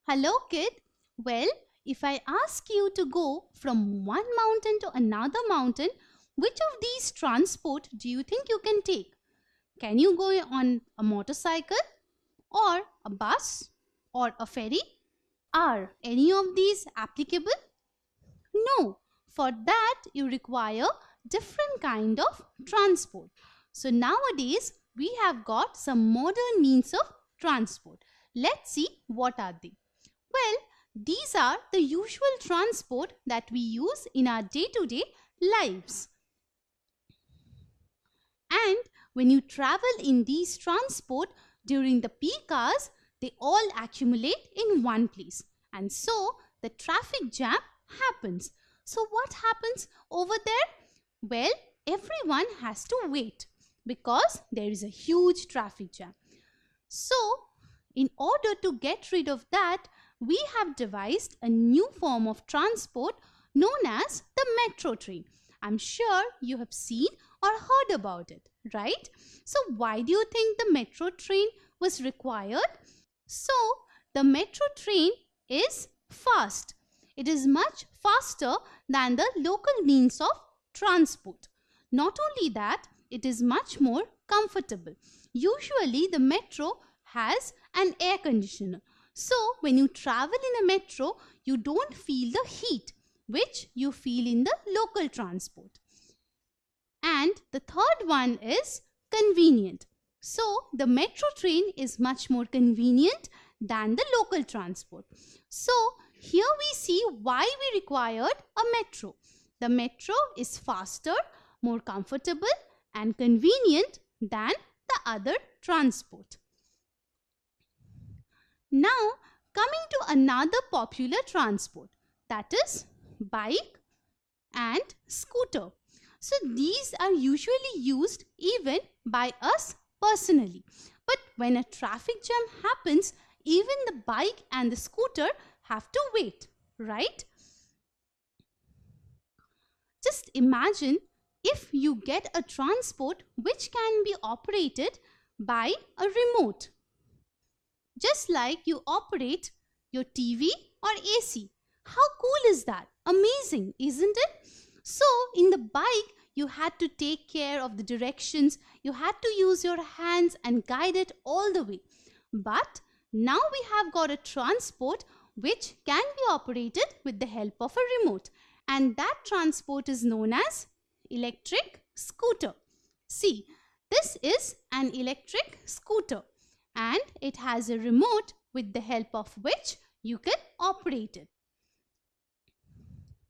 Hello, kid. Well, if I ask you to go from one mountain to another mountain, which of these transport do you think you can take? Can you go on a motorcycle or a bus or a ferry? Are any of these applicable? No. For that, you require different kind of transport. So nowadays, we have got some modern means of transport. Let's see what are they. Well, these are the usual transport that we use in our day-to-day lives. And when you travel in these transport during the peak hours, they all accumulate in one place. And so the traffic jam happens. So what happens over there? Well, everyone has to wait because there is a huge traffic jam. So in order to get rid of that, we have devised a new form of transport known as the metro train. I'm sure you have seen or heard about it, right? So why do you think the metro train was required? So the metro train is fast. It is much faster than the local means of transport. Not only that, it is much more comfortable. Usually the metro has an air conditioner. So when you travel in a metro, you don't feel the heat which you feel in the local transport. And the third one is convenient. So the metro train is much more convenient than the local transport. So here we see why we required a metro. The metro is faster, more comfortable and convenient than the other transport. Now coming to another popular transport, that is bike and scooter. So these are usually used even by us personally. But when a traffic jam happens, even the bike and the scooter have to wait, right? Just imagine if you get a transport which can be operated by a remote. Just like you operate your TV or AC. How cool is that? Amazing, isn't it? So in the bike, you had to take care of the directions. You had to use your hands and guide it all the way. But now we have got a transport which can be operated with the help of a remote. And that transport is known as electric scooter. See, this is an electric scooter and it has a remote with the help of which you can operate it.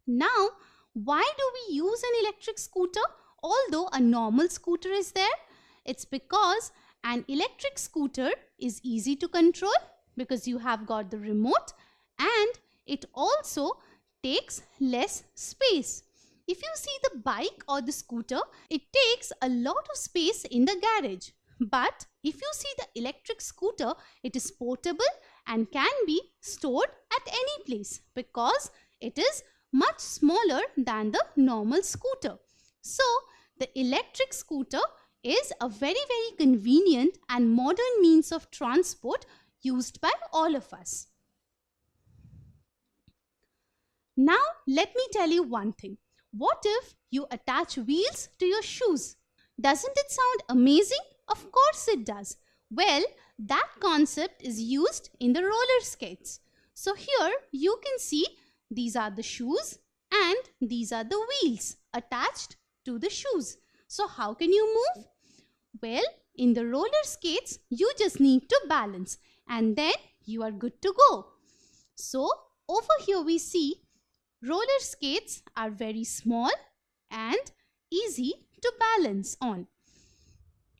Now, why do we use an electric scooter although a normal scooter is there? It's because an electric scooter is easy to control because you have got the remote and it also takes less space. If you see the bike or the scooter, it takes a lot of space in the garage. But if you see the electric scooter, it is portable and can be stored at any place because it is much smaller than the normal scooter. So the electric scooter is a very convenient and modern means of transport used by all of us. Now let me tell you one thing. What if you attach wheels to your shoes? Doesn't it sound amazing? Of course it does. Well, that concept is used in the roller skates. So here you can see these are the shoes and these are the wheels attached to the shoes. So how can you move? Well, in the roller skates, you just need to balance and then you are good to go. So over here we see roller skates are very small and easy to balance on.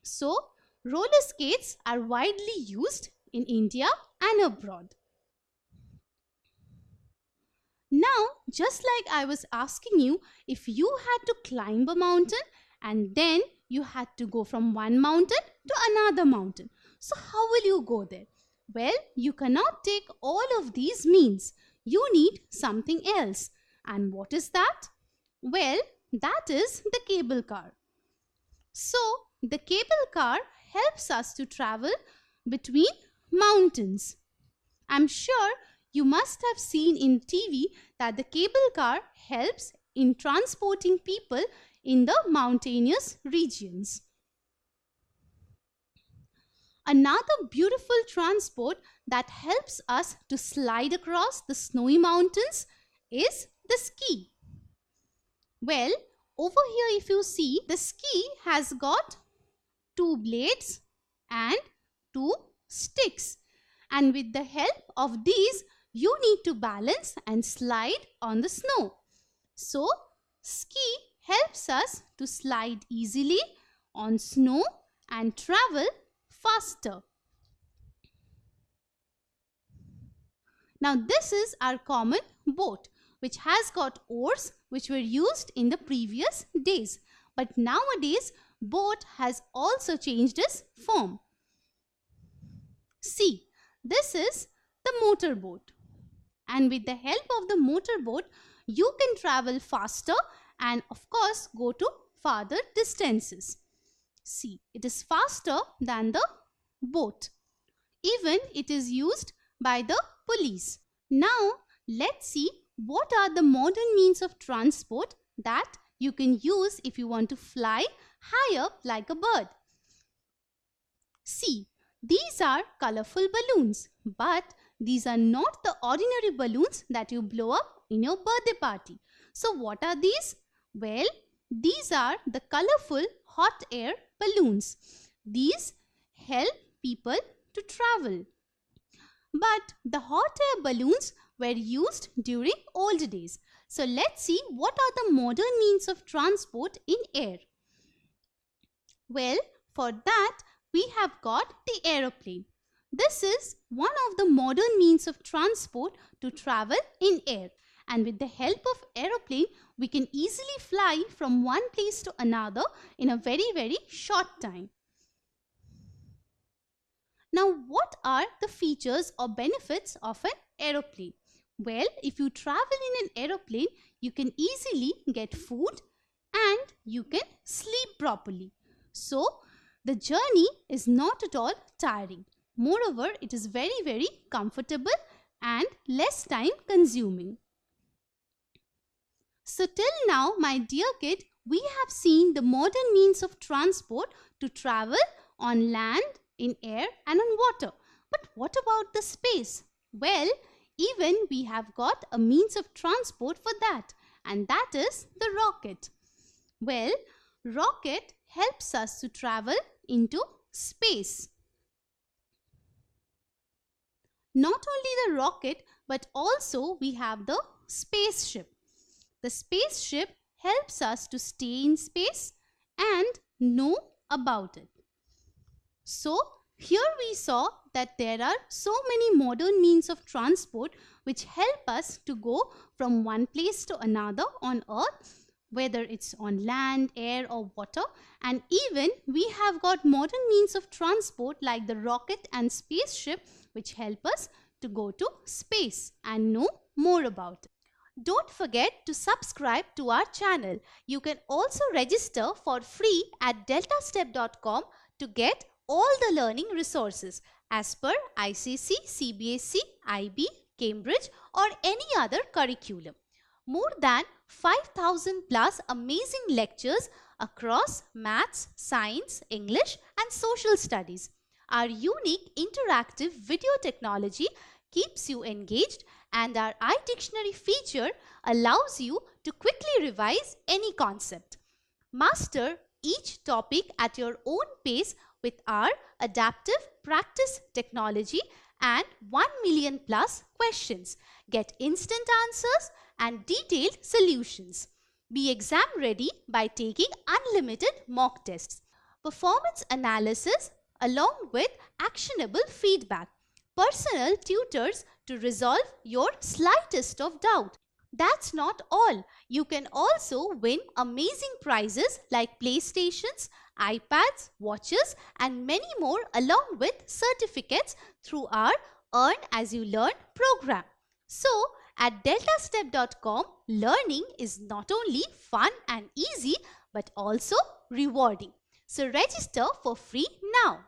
So roller skates are widely used in India and abroad. Now, just like I was asking you, if you had to climb a mountain and then you had to go from one mountain to another mountain. So how will you go there? Well, you cannot take all of these means. You need something else. And what is that? Well, that is the cable car. So the cable car helps us to travel between mountains. I'm sure you must have seen in TV that the cable car helps in transporting people in the mountainous regions. Another beautiful transport that helps us to slide across the snowy mountains is the ski. Well, over here if you see, the ski has got two blades and two sticks. And with the help of these, you need to balance and slide on the snow. So, ski helps us to slide easily on snow and travel faster. Now this is our common boat, which has got oars which were used in the previous days. But nowadays boat has also changed its form. See, this is the motor boat. And with the help of the motor boat, you can travel faster and of course go to farther distances. See, it is faster than the boat. Even it is used by the police. Now, let's see what are the modern means of transport that you can use if you want to fly high up like a bird. See, these are colorful balloons, but these are not the ordinary balloons that you blow up in your birthday party. So what are these? Well, these are the colorful hot air balloons. These help people to travel. But the hot air balloons were used during old days. So let's see what are the modern means of transport in air. Well, for that we have got the aeroplane. This is one of the modern means of transport to travel in air. And with the help of aeroplane, we can easily fly from one place to another in a very short time. Now, what are the features or benefits of an aeroplane? Well, if you travel in an aeroplane, you can easily get food and you can sleep properly. So, the journey is not at all tiring. Moreover, it is very comfortable and less time consuming. So till now, my dear kid, we have seen the modern means of transport to travel on land, in air and on water. But what about the space? Well, even we have got a means of transport for that, and that is the rocket. Well, rocket helps us to travel into space. Not only the rocket, but also we have the spaceship. The spaceship helps us to stay in space and know about it. So, here we saw that there are so many modern means of transport which help us to go from one place to another on earth, whether it's on land, air or water. And even we have got modern means of transport like the rocket and spaceship which help us to go to space and know more about it. Don't forget to subscribe to our channel. You can also register for free at deltastep.com to get all the learning resources as per ICC, CBSE, IB, Cambridge or any other curriculum. More than 5,000 plus amazing lectures across maths, science, English and social studies. Our unique interactive video technology keeps you engaged and our iDictionary feature allows you to quickly revise any concept. Master each topic at your own pace with our adaptive practice technology and 1 million plus questions. Get instant answers and detailed solutions. Be exam ready by taking unlimited mock tests, performance analysis along with actionable feedback, personal tutors to resolve your slightest of doubt. That's not all. You can also win amazing prizes like PlayStations, iPads, watches and many more along with certificates through our Earn As You Learn program. So, at deltastep.com, learning is not only fun and easy but also rewarding. So, register for free now.